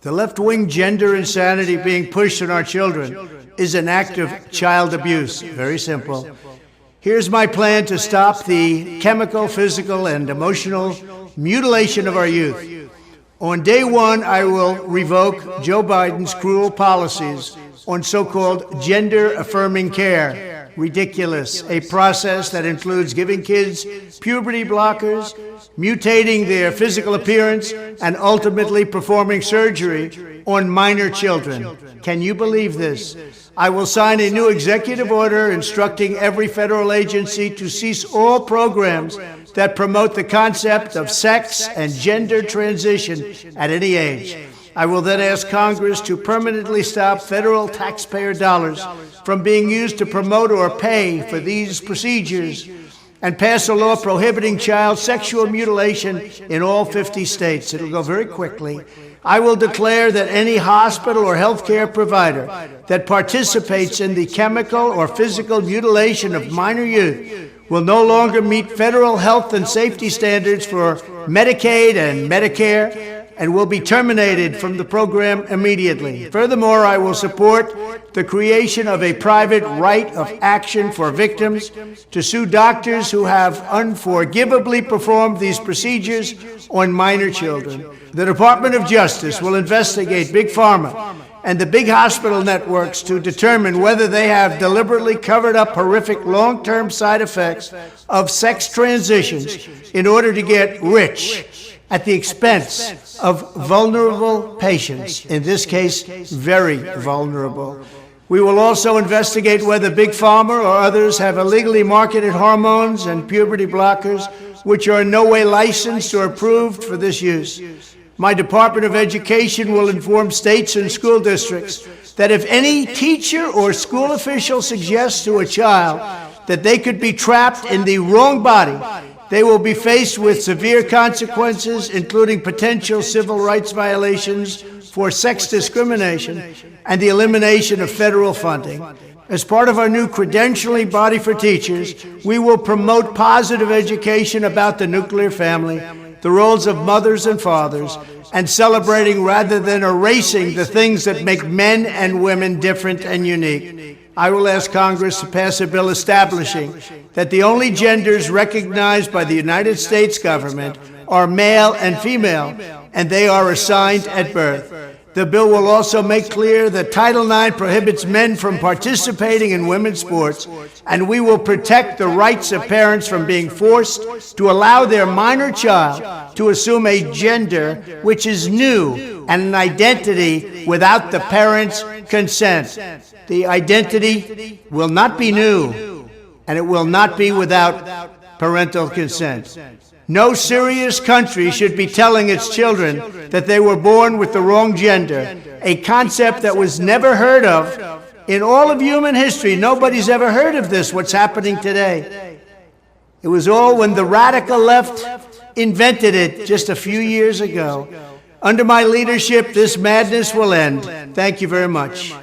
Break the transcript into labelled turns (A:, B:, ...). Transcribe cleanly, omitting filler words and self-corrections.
A: The left-wing gender insanity being pushed on our children is an act of child abuse. Very simple. Here's my plan to stop the chemical, physical, and emotional mutilation of our youth. On day one, I will revoke Joe Biden's cruel policies on so-called gender-affirming care. Ridiculous. A process that includes giving kids puberty blockers, mutating their physical appearance, and ultimately performing surgery on minor children. Can you believe this? I will sign a new executive order instructing every federal agency to cease all programs that promote the concept of sex and gender transition at any age. I will then ask Congress to permanently stop federal taxpayer dollars from being used to promote or pay for these procedures and pass a law prohibiting child sexual mutilation in all 50 states. It'll go very quickly. I will declare that any hospital or healthcare provider that participates in the chemical or physical mutilation of minor youth will no longer meet federal health and safety standards for Medicaid and Medicare and will be terminated from the program immediately. Furthermore, I will support the creation of a private right of action for victims to sue doctors who have unforgivably performed these procedures on minor children. The Department of Justice will investigate Big Pharma and the big hospital networks to determine whether they have deliberately covered up horrific long-term side effects of sex transitions in order to get rich at the expense of vulnerable patients, in this case, very vulnerable. We will also investigate whether Big Pharma or others have illegally marketed hormones and puberty blockers which are in no way licensed or approved for this use. My Department of Education will inform states and school districts that if any teacher or school official suggests to a child that they could be trapped in the wrong body, they will be faced with severe consequences, including potential civil rights violations for sex discrimination and the elimination of federal funding. As part of our new credentialing body for teachers, we will promote positive education about the nuclear family, the roles of mothers and fathers, and celebrating rather than erasing the things that make men and women different and unique. I will ask Congress to pass a bill establishing that the only genders recognized by the United States government are male and female, and they are assigned at birth. The bill will also make clear that Title IX prohibits men from participating in women's sports, and we will protect the rights of parents from being forced to allow their minor child to assume a gender which is new and an identity without the parents' consent. The identity will not be new, and it will not be without parental consent. No serious country should be telling its children that they were born with the wrong gender, a concept that was never heard of in all of human history. Nobody's ever heard of this, what's happening today. It was all when the radical left invented it just a few years ago. Under my leadership, this madness will end. Thank you very much.